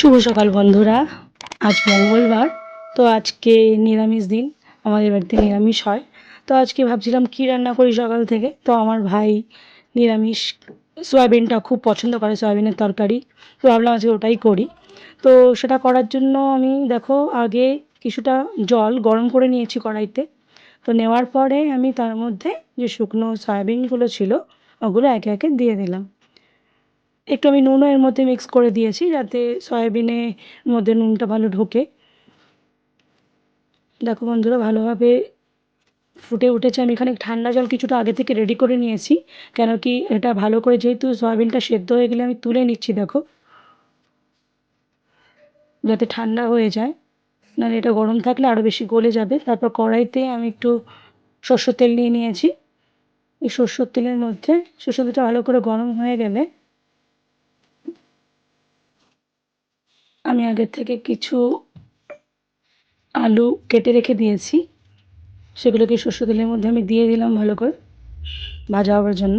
শুভ সকাল বন্ধুরা। আজ মঙ্গলবার, তো আজকে নিরামিষ দিন। আমাদের বাড়িতে নিরামিষ হয়। তো আজকে ভাবছিলাম কী রান্না করি সকাল থেকে। তো আমার ভাই নিরামিষ সয়াবিনটা খুব পছন্দ করে, সয়াবিনের তরকারি। তো ভাবলাম আজকে ওটাই করি। তো সেটা করার জন্য আমি দেখো আগে কিছুটা জল গরম করে নিয়েছি কড়াইতে। তো নেওয়ার পরে আমি তার মধ্যে যে শুকনো সয়াবিনগুলো ছিল ওগুলো একে একে দিয়ে দিলাম। একটু আমি নুনও এর মধ্যে মিক্স করে দিয়েছি যাতে সয়াবিনের মধ্যে নুনটা ভালো ঢোকে। দেখো বন্ধুরা ভালোভাবে ফুটে উঠেছে। আমি এখানে ঠান্ডা জল কিছুটা আগে থেকে রেডি করে নিয়েছি, কেন কি এটা ভালো করে যেহেতু সয়াবিনটা সেদ্ধ হয়ে গেলে আমি তুলে নিচ্ছি দেখো, যাতে ঠান্ডা হয়ে যায়, নাহলে এটা গরম থাকলে আরও বেশি গলে যাবে। তারপর কড়াইতে আমি একটু সর্ষের তেল নিয়ে নিয়েছি। এই সর্ষের তেলের মধ্যে সর্ষের তেলটা ভালো করে গরম হয়ে গেলে আমি আগের থেকে কিছু আলু কেটে রেখে দিয়েছি, সেগুলোকে সর্ষের তেলের মধ্যে আমি দিয়ে দিলাম ভালো করে ভাজা হওয়ার জন্য।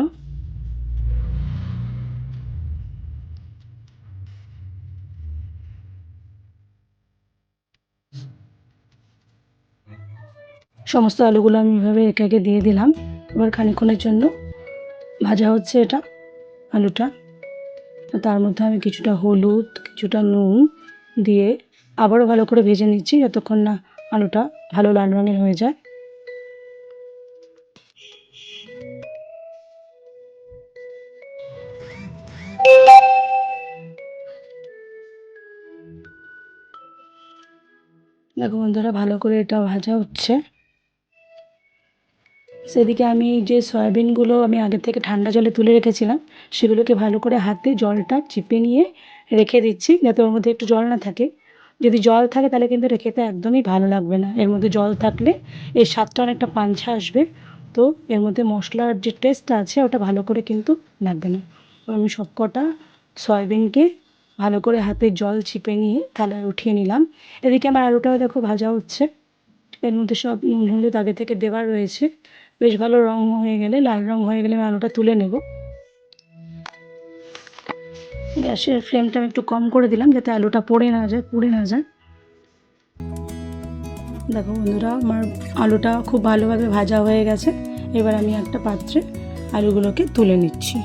সমস্ত আলুগুলো আমি এভাবে একে একে দিয়ে দিলাম। এবার খানিকক্ষণের জন্য ভাজা হচ্ছে এটা আলুটা। তার মধ্যে আমি কিছুটা হলুদ, কিছুটা নুন দিয়ে আবারও ভালো করে ভেজে নিচ্ছি যতক্ষণ না আলুটা ভালো লাল রঙের হয়ে যায়। দেখো বন্ধুরা ভালো করে এটা ভাজা হচ্ছে। সেদিকে আমি যে সয়াবিনগুলো আমি আগে থেকে ঠান্ডা জলে তুলে রেখেছিলাম সেগুলোকে ভালো করে হাতে জলটা চিপে নিয়ে রেখে দিচ্ছি যাতে ওর মধ্যে একটু জল না থাকে। যদি জল থাকে তাহলে কিন্তু এটা খেতে একদমই ভালো লাগবে না। এর মধ্যে জল থাকলে এর স্বাদটা অনেকটা পাঞ্ছা আসবে। তো এর মধ্যে মশলার যে টেস্টটা আছে ওটা ভালো করে কিন্তু লাগবে না। তো আমি সবকটা সয়াবিনকে ভালো করে হাতে জল চিপে নিয়ে থালায় উঠিয়ে নিলাম। এদিকে আমার আলুটাও দেখো ভাজা হচ্ছে। এর মধ্যে সব নুন হলুদ আগে থেকে দেওয়া রয়েছে। বেশ ভালো রং হয়ে গেলে, লাল রং হয়ে গেলে আমি আলুটা তুলে নেব। গ্যাসের ফ্লেমটা আমি একটু কম করে দিলাম যাতে আলুটা পুড়ে না যায়। দেখো বন্ধুরা আমার আলুটা খুব ভালোভাবে ভাজা হয়ে গেছে। এবার আমি একটা পাত্রে আলুগুলোকে তুলে নিচ্ছি।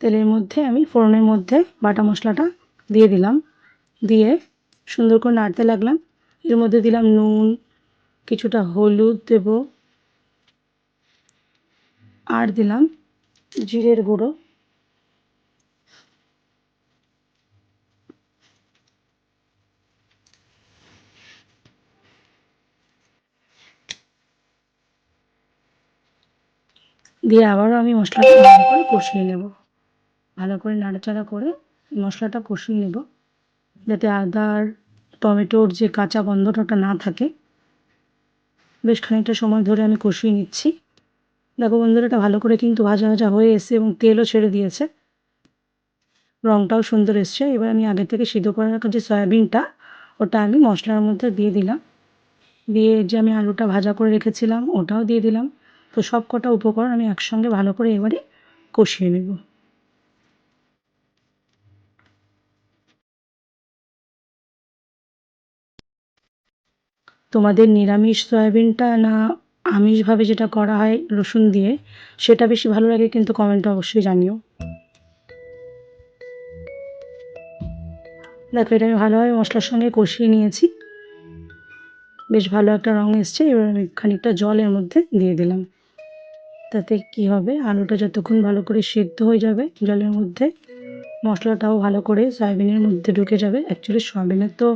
তেলের মধ্যে আমি ফোড়নের মধ্যে বাটা মশলাটা দিয়ে দিলাম। দিয়ে সুন্দর করে নাড়তে লাগলাম। এর মধ্যে দিলাম নুন, কিছুটা হলুদ দেব, আর দিলাম জিরের গুঁড়ো। দিয়ে আবারও আমি মশলাটা ভালো করে কষিয়ে নেব। ভালো করে নাড়াচাড়া করে মশলাটা কষিয়ে নেব যাতে আদা আর টমেটোর যে কাঁচা গন্ধটা ওটা না থাকে। বেশ খানিকটা সময় ধরে আমি কষিয়ে নিচ্ছি। দেখো বন্ধুরা, এটা ভালো করে কিন্তু ভাজা ভাজা হয়ে এসছে এবং তেলও ছেড়ে দিয়েছে, রঙটাও সুন্দর এসছে। এবার আমি আগে থেকে সিদ্ধ করে রাখা যে সয়াবিনটা, ওটা আমি মশলার মধ্যে দিয়ে দিলাম। দিয়ে যে আমি আলুটা ভাজা করে রেখেছিলাম ওটাও দিয়ে দিলাম। তো সব কটা উপকরণ আমি একসঙ্গে ভালো করে এবারে কষিয়ে নেব। তোমাদের নিরামিষ সয়াবিনটা না আমিষভাবে যেটা করা হয় রসুন দিয়ে, সেটা বেশি ভালো লাগে কিন্তু কমেন্টে অবশ্যই জানিও। দেখো, এটা আমি ভালোভাবে মশলার সঙ্গে কষিয়ে নিয়েছি, বেশ ভালো একটা রঙ এসছে। এবার আমি খানিকটা জল এর মধ্যে দিয়ে দিলাম। তাতে কি হবে, আলুটা যতক্ষণ ভালো করে সিদ্ধ হয়ে যাবে জলের মধ্যে, মশলাটাও ভালো করে সয়াবিনের মধ্যে ঢুকে যাবে। অ্যাকচুয়ালি সয়াবিনের তো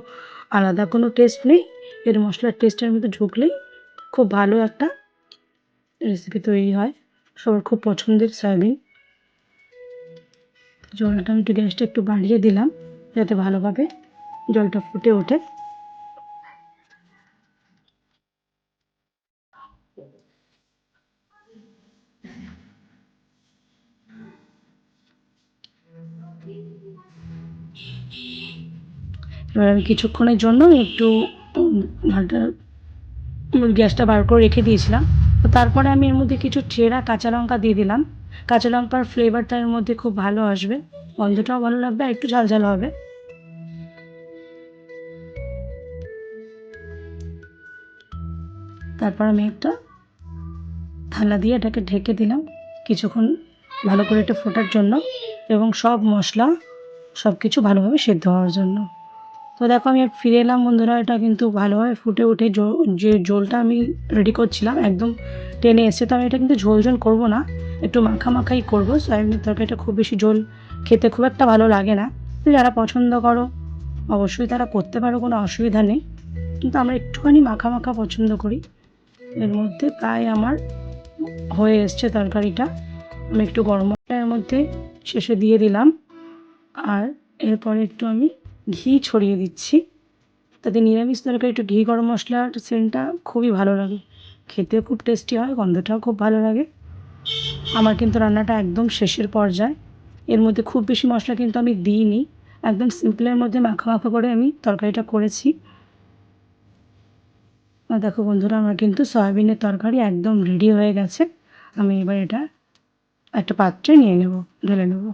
আলাদা কোনো টেস্ট নেই, এর মশলার টেস্টের মধ্যে ঢুকলেই খুব ভালো একটা রেসিপি তৈরি হয়, সবার খুব পছন্দের সয়াবিন। জলটা আমি গ্যাসটা একটু বাড়িয়ে দিলাম যাতে ভালোভাবে জলটা ফুটে ওঠে। এবার আমি কিছুক্ষণের জন্য একটু ভালটা গ্যাসটা বার করে রেখে দিয়েছিলাম। তো তারপরে আমি এর মধ্যে কিছু চেরা কাঁচা লঙ্কা দিয়ে দিলাম। কাঁচা লঙ্কার ফ্লেভারটা এর মধ্যে খুব ভালো আসবে, গন্ধটাও ভালো লাগবে, আর একটু ঝাল ঝাল হবে। তারপর আমি একটা থালা দিয়ে এটাকে ঢেকে দিলাম কিছুক্ষণ ভালো করে এটা ফোটার জন্য এবং সব মশলা সব কিছু ভালোভাবে সেদ্ধ হওয়ার জন্য। তো দেখো, আমি ফিরে এলাম বন্ধুরা, এটা কিন্তু ভালোভাবে ফুটে উঠে যে ঝোলটা আমি রেডি করছিলাম একদম টেনে এসছে। তো আমি এটা কিন্তু ঝোল ঝোল করবো না, একটু মাখা মাখাই করবো। সয়াবিনের তরকারিটা খুব বেশি ঝোল খেতে খুব একটা ভালো লাগে না। তো যারা পছন্দ করো অবশ্যই তারা করতে পারো, কোনো অসুবিধা নেই, কিন্তু আমরা একটুখানি মাখা মাখা পছন্দ করি। এর মধ্যে প্রায় আমার হয়ে এসছে তরকারিটা। আমি একটু গরম মশলা এর মধ্যে শেষে দিয়ে দিলাম, আর এরপরে একটু আমি ঘি ছড়িয়ে দিচ্ছি। তাতে নিরামিষ তরকারি একটু ঘি গরম মশলার সেন্টটা খুবই ভালো লাগে, খেতেও খুব টেস্টি হয়, গন্ধটাও খুব ভালো লাগে। আমার কিন্তু রান্নাটা একদম শেষের পর্যায়ে, এর মধ্যে খুব বেশি মশলা কিন্তু আমি দিইনি, একদম সিম্পলের মধ্যে মাখা মাখা করে আমি তরকারিটা করেছি। আর দেখো বন্ধুরা, আমার কিন্তু সয়াবিনের তরকারি একদম রেডি হয়ে গেছে। আমি এবার এটা একটা পাত্রে নিয়ে নেব, ঢেলে নেব।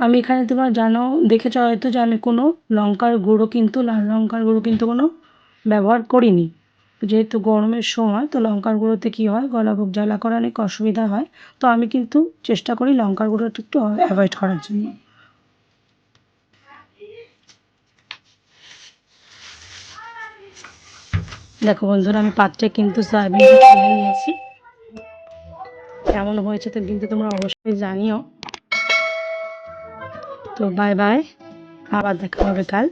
আমি এখানে, তোমার জানো, দেখেছো হয়তো যে আমি কোনো লঙ্কার গুঁড়ো কিন্তু লাল লঙ্কার গুঁড়ো কিন্তু কোনো ব্যবহার করিনি। যেহেতু গরমের সময়, তো লঙ্কার গুঁড়োতে কী হয়, গলা বুক জ্বালা করা অনেক অসুবিধা হয়। তো আমি কিন্তু চেষ্টা করি লঙ্কার গুঁড়োটা একটু অ্যাভয়েড করার জন্য। দেখো বন্ধুরা, আমি পাত্রে কিন্তু সয়াবিন তুলে নিয়েছি। কেমন হয়েছে তো কিন্তু তোমরা অবশ্যই জানিও। তো বাই বাই, আবার দেখা হবে কাল।